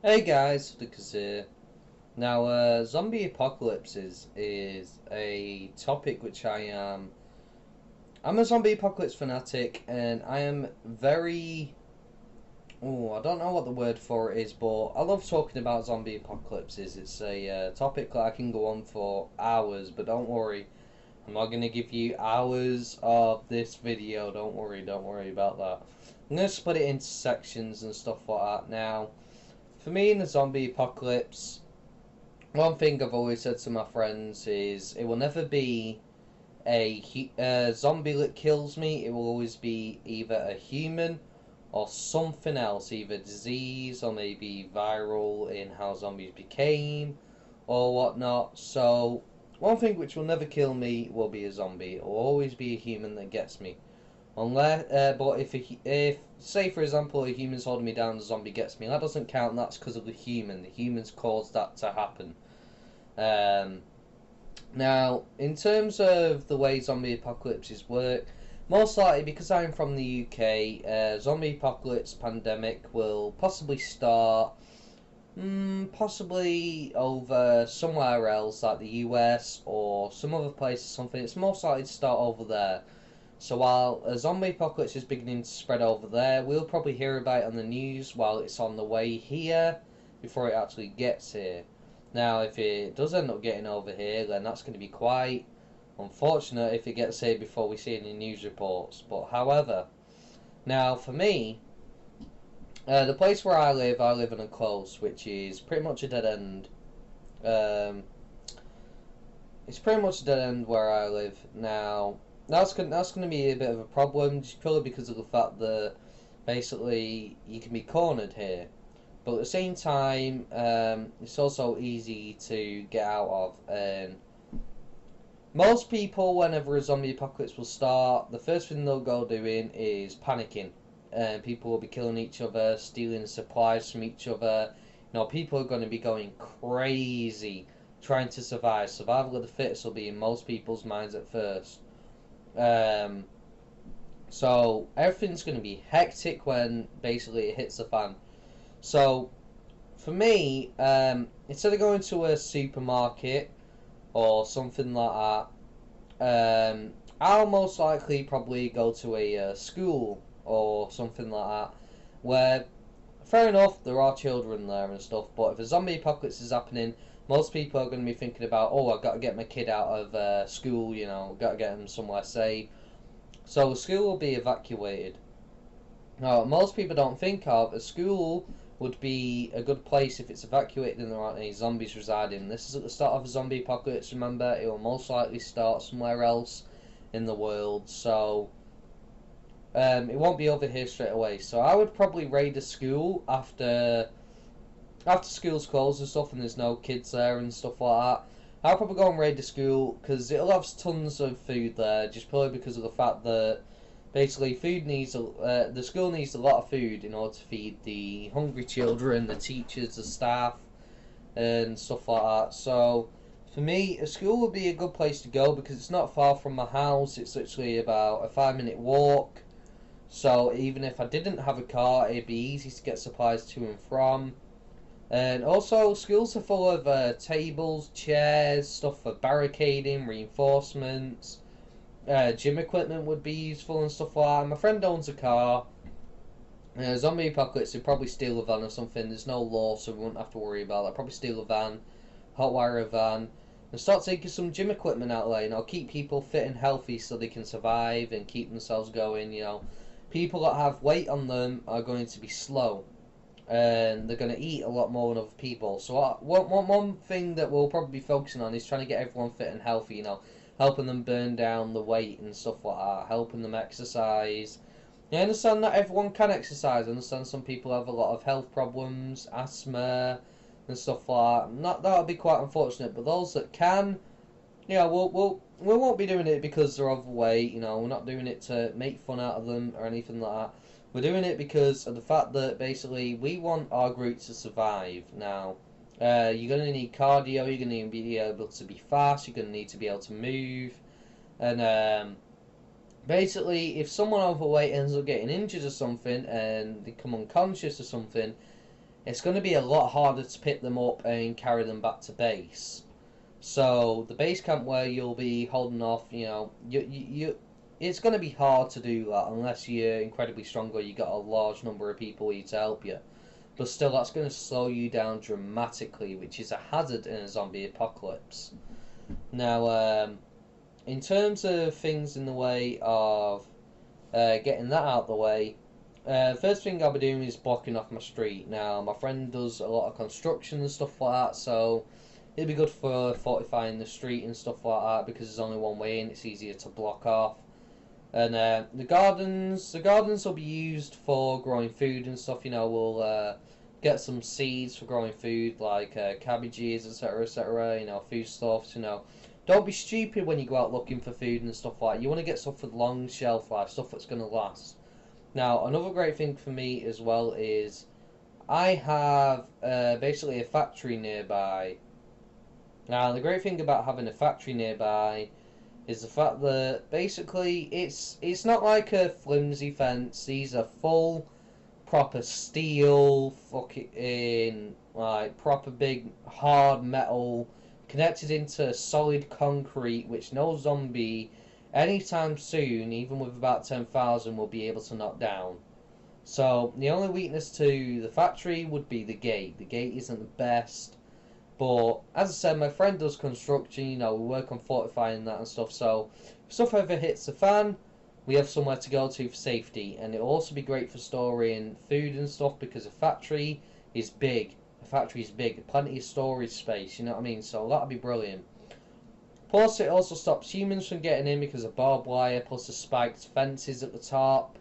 Hey guys, Lucas here. Now, zombie apocalypses is a topic which I'm a zombie apocalypse fanatic, and I am very. Oh, I don't know what the word for it is, but I love talking about zombie apocalypses. It's a topic that I can go on for hours, but don't worry, I'm not going to give you hours of this video. Don't worry about that. I'm going to split it into sections and stuff like that. Now, for me in the zombie apocalypse, one thing I've always said to my friends is it will never be a zombie that kills me. It will always be either a human or something else, either disease or maybe viral in how zombies became or whatnot. So one thing which will never kill me will be a zombie. It will always be a human that gets me. Unless, but if say for example a human's holding me down, a zombie gets me, that doesn't count. That's because of the human. The humans caused that to happen. Um, Now, in terms of the way zombie apocalypses work, most likely because I'm from the UK, zombie apocalypse pandemic will possibly start, possibly over somewhere else like the US or some other place or something. It's most likely to start over there. So while a zombie apocalypse is beginning to spread over there, we'll probably hear about it on the news while it's on the way here before it actually gets here. Now, if it does end up getting over here, then that's going to be quite unfortunate if it gets here before we see any news reports. But however, now for me, the place where I live in a close, which is pretty much a dead end. Um, it's pretty much a dead end where I live now. That's going to be a bit of a problem, just purely because of the fact that basically you can be cornered here. But at the same time, it's also easy to get out of. And most people, whenever a zombie apocalypse will start, the first thing they'll go doing is panicking. And people will be killing each other, stealing supplies from each other. People are going to be going crazy trying to survive. Survival of the fittest will be in most people's minds at first. Um, so everything's going to be hectic when basically it hits the fan. So for me, instead of going to a supermarket or something like that, I'll most likely probably go to a school or something like that, where, fair enough, there are children there and stuff, but if a zombie apocalypse is happening, most people are going to be thinking about, oh, I've got to get my kid out of school, got to get him somewhere safe. So the school will be evacuated. Now, most people don't think of a school would be a good place if it's evacuated and there aren't any zombies residing. This is at the start of a zombie apocalypse, remember? It will most likely start somewhere else in the world, so it won't be over here straight away. So I would probably raid a school after school's closed and stuff and there's no kids there and stuff like that. I'll probably go and raid the school because it'll have tons of food there, just purely because of the fact that basically the school needs a lot of food in order to feed the hungry children, the teachers, the staff, and stuff like that. So for me, a school would be a good place to go because it's not far from my house. It's literally about a 5-minute walk. So even if I didn't have a car, it'd be easy to get supplies to and from. And also, schools are full of tables, chairs, stuff for barricading, reinforcements. Gym equipment would be useful and stuff like that. My friend owns a car. Zombie apocalypse, would probably steal a van or something. There's no law, so we wouldn't have to worry about that. Probably steal a van, hotwire a van, and start taking some gym equipment out there. Keep people fit and healthy so they can survive and keep themselves going. People that have weight on them are going to be slow and they're going to eat a lot more than other people. So one thing that we'll probably be focusing on is trying to get everyone fit and healthy, helping them burn down the weight and stuff like that, helping them exercise. I understand not everyone can exercise. I understand some people have a lot of health problems, asthma and stuff like that. That would be quite unfortunate, but those that can, we won't be doing it because they're overweight, we're not doing it to make fun out of them or anything like that. We're doing it because of the fact that basically we want our group to survive. Now, you're going to need cardio, you're going to need to be able to be fast, you're going to need to be able to move. And basically, if someone overweight ends up getting injured or something and they come unconscious or something, it's going to be a lot harder to pick them up and carry them back to base. So the base camp where you'll be holding off, it's going to be hard to do that unless you're incredibly strong or you got a large number of people here to help you. But still, that's going to slow you down dramatically, which is a hazard in a zombie apocalypse. Now, in terms of things in the way of getting that out of the way, first thing I'll be doing is blocking off my street. Now, my friend does a lot of construction and stuff like that, so it'd be good for fortifying the street and stuff like that because there's only one way in. It's easier to block off. And the gardens will be used for growing food and stuff. We'll get some seeds for growing food like cabbages, etc., etc. Foodstuffs. Don't be stupid when you go out looking for food and stuff like that. You want to get stuff with long shelf life, stuff that's going to last. Now, another great thing for me as well is I have basically a factory nearby. Now, the great thing about having a factory nearby is the fact that basically it's not like a flimsy fence. These are full, proper steel, fucking like proper big hard metal connected into solid concrete, which no zombie anytime soon, even with about 10,000, will be able to knock down. So the only weakness to the factory would be the gate. The gate isn't the best. But, as I said, my friend does construction, we work on fortifying that and stuff, so if stuff ever hits the fan, we have somewhere to go to for safety, and it'll also be great for storing food and stuff, because a factory is big. Plenty of storage space, you know what I mean, so that'll be brilliant. Plus, it also stops humans from getting in because of barbed wire, plus the spiked fences at the top,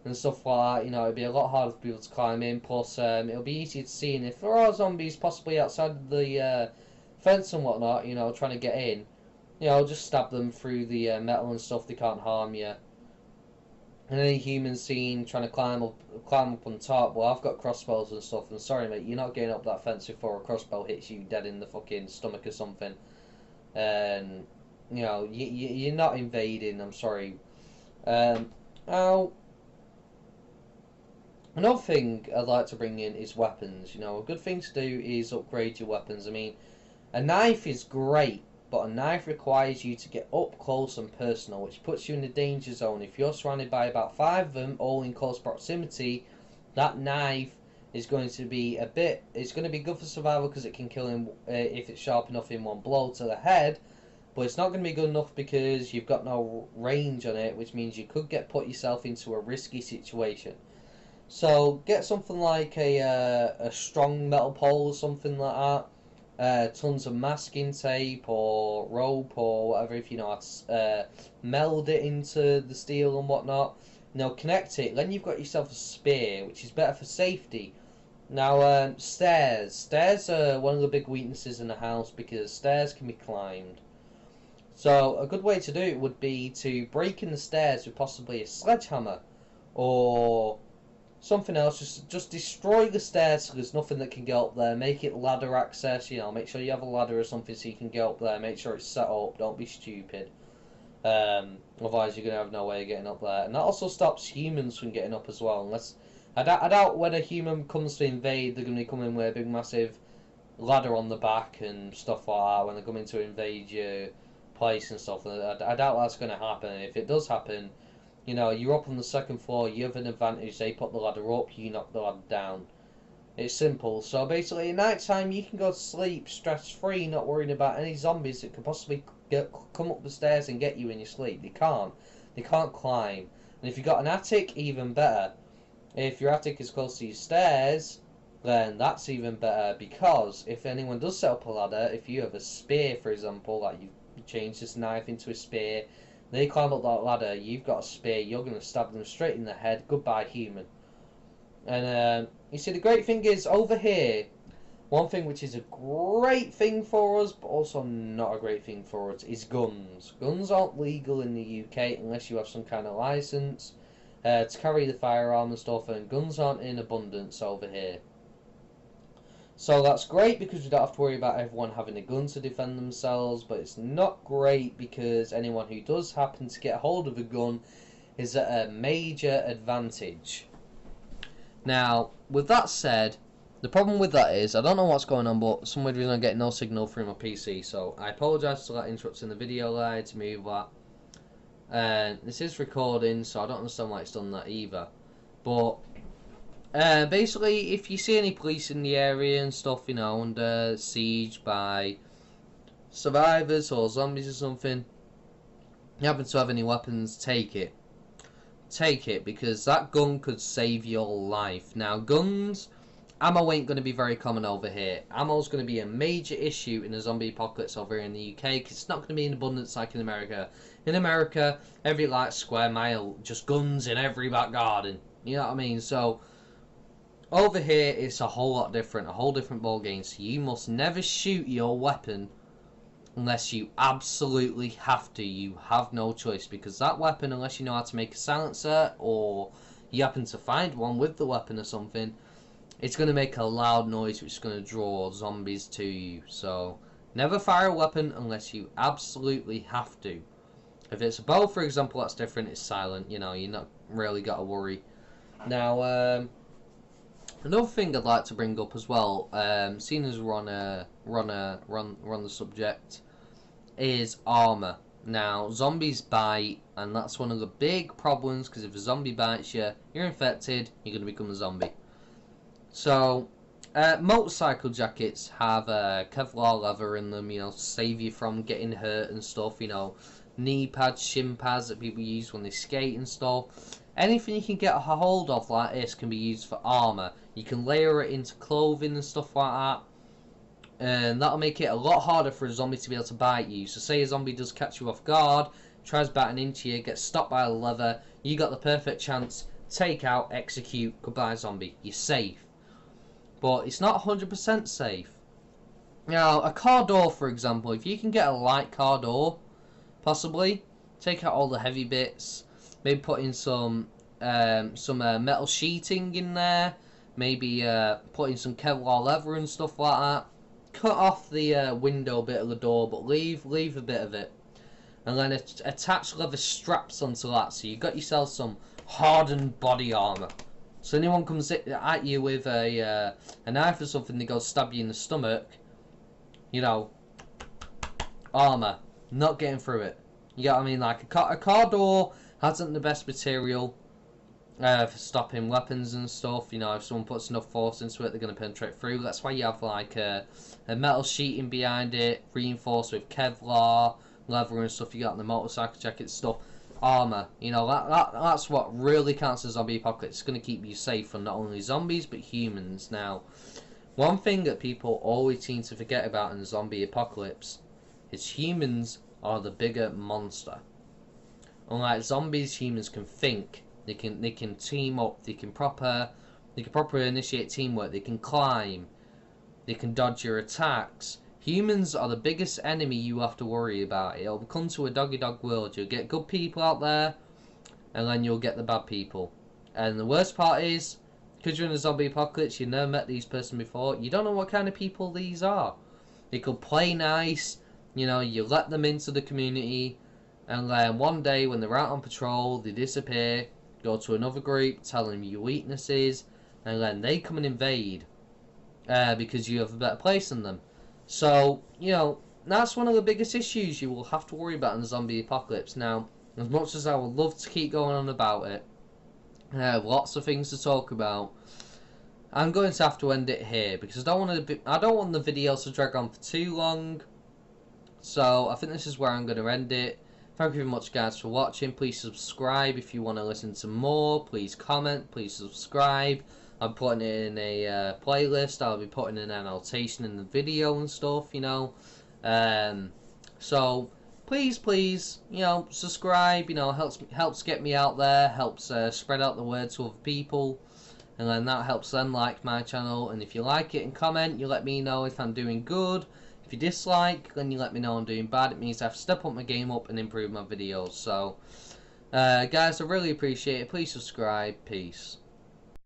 and stuff like that. It'd be a lot harder for people to climb in. Plus, it'll be easier to see. And if there are zombies possibly outside the fence and whatnot, trying to get in, just stab them through the metal and stuff. They can't harm you. And any humans seen trying to climb up on top. Well, I've got crossbows and stuff. And sorry, mate, you're not getting up that fence before a crossbow hits you dead in the fucking stomach or something. And you're not invading. I'm sorry. Now. Another thing I'd like to bring in is weapons. A good thing to do is upgrade your weapons. I mean, a knife is great, but a knife requires you to get up close and personal, which puts you in a danger zone. If you're surrounded by about 5 of them, all in close proximity, that knife is going to be it's going to be good for survival because it can kill him if it's sharp enough in one blow to the head, but it's not going to be good enough because you've got no range on it, which means you could put yourself into a risky situation. So get something like a strong metal pole or something like that. Tons of masking tape or rope or whatever if you know how to meld it into the steel and whatnot. Connect it. Then you've got yourself a spear, which is better for safety. Now, stairs. Stairs are one of the big weaknesses in a house because stairs can be climbed. So a good way to do it would be to break in the stairs with possibly a sledgehammer or something else. Just destroy the stairs so there's nothing that can get up there. Make it ladder access. Make sure you have a ladder or something so you can get up there. Make sure it's set up. Don't be stupid. Otherwise you're going to have no way of getting up there. And that also stops humans from getting up as well. Unless I doubt when a human comes to invade, they're going to come in with a big massive ladder on the back and stuff like that when they're coming to invade your place and stuff. I doubt that's going to happen. If it does happen, you're up on the second floor, you have an advantage. They put the ladder up, you knock the ladder down. It's simple. So basically, at night time, you can go to sleep stress-free, not worrying about any zombies that could possibly come up the stairs and get you in your sleep. They can't. They can't climb. And if you've got an attic, even better. If your attic is close to your stairs, then that's even better, because if anyone does set up a ladder, if you have a spear, for example, like you change this knife into a spear, they climb up that ladder, you've got a spear, you're going to stab them straight in the head. Goodbye, human. And you see, the great thing is, over here, one thing which is a great thing for us, but also not a great thing for us, is guns. Guns aren't legal in the UK unless you have some kind of license to carry the firearm and stuff, and guns aren't in abundance over here. So that's great because we don't have to worry about everyone having a gun to defend themselves, but it's not great because anyone who does happen to get hold of a gun is at a major advantage. Now, with that said, The problem with that is, I don't know what's going on, but for some weird reason I'm getting no signal through my PC, so I apologise for that interrupting the video there to move that. And this is recording, so I don't understand why it's done that either. But basically, if you see any police in the area and stuff, you know, under siege by survivors or zombies or something, you happen to have any weapons, take it. Take it, because that gun could save your life. Now, guns, ammo ain't going to be very common over here. Ammo's going to be a major issue in a zombie apocalypse over here in the UK, because it's not going to be in abundance like in America. In America, every like square mile, just guns in every back garden. You know what I mean? So, over here, it's a whole lot different, a whole different ball game. So you must never shoot your weapon unless you absolutely have to. You have no choice, because that weapon, unless you know how to make a silencer or you happen to find one with the weapon or something, it's going to make a loud noise which is going to draw zombies to you. So never fire a weapon unless you absolutely have to. If it's a bow, for example, that's different. It's silent, you know, you're not really got to worry. Now another thing I'd like to bring up as well, seeing as we're on the subject, is armor. Now, zombies bite, and that's one of the big problems, because if a zombie bites you, you're infected, you're going to become a zombie. So, motorcycle jackets have Kevlar leather in them, you know, to save you from getting hurt and stuff, you know, knee pads, shin pads that people use when they skate and stuff. Anything you can get a hold of like this can be used for armor. You can layer it into clothing and stuff like that, and that'll make it a lot harder for a zombie to be able to bite you. So say a zombie does catch you off guard, tries biting into you, gets stopped by the leather, you got the perfect chance, take out, execute, goodbye zombie, you're safe. But it's not 100% safe. Now, a car door, for example, if you can get a light car door, possibly, take out all the heavy bits, maybe put in some metal sheeting in there, maybe put in some Kevlar leather and stuff like that. Cut off the window bit of the door, but leave a bit of it, and then attach leather straps onto that, so you got yourself some hardened body armor. So anyone comes at you with a knife or something, they go stab you in the stomach, you know, armor, not getting through it. You get what I mean? Like a car door hasn't the best material for stopping weapons and stuff. You know, if someone puts enough force into it, they're going to penetrate through. That's why you have like a metal sheeting behind it, reinforced with Kevlar, leather and stuff you got in the motorcycle jacket stuff. Armor, you know, that's what really counts as zombie apocalypse. It's going to keep you safe from not only zombies but humans. Now, one thing that people always seem to forget about in zombie apocalypse is humans are the bigger monster. Unlike zombies, humans can think. They can team up. They can proper initiate teamwork. They can climb. They can dodge your attacks. Humans are the biggest enemy you have to worry about. It'll come to a dog-eat-dog world. You'll get good people out there, and then you'll get the bad people. And the worst part is, because you're in a zombie apocalypse, you've never met these person before, you don't know what kind of people these are. They could play nice, you know, you let them into the community, and then one day when they're out on patrol, they disappear, go to another group, tell them your weaknesses, and then they come and invade, because you have a better place than them. So, you know, that's one of the biggest issues you will have to worry about in the zombie apocalypse. Now, as much as I would love to keep going on about it, lots of things to talk about, I'm going to have to end it here, because I don't want the video to drag on for too long. So I think this is where I'm going to end it. Thank you very much, guys, for watching. Please subscribe if you want to listen to more. Please comment. Please subscribe. I'm putting it in a playlist. I'll be putting an annotation in the video and stuff, you know. So please, you know, subscribe. You know, helps get me out there. Helps spread out the word to other people, and then that helps them like my channel. And if you like it and comment, you let me know if I'm doing good. If you dislike, then you let me know I'm doing bad. It means I have to step up my game up and improve my videos. So, guys, I really appreciate it. Please subscribe. Peace.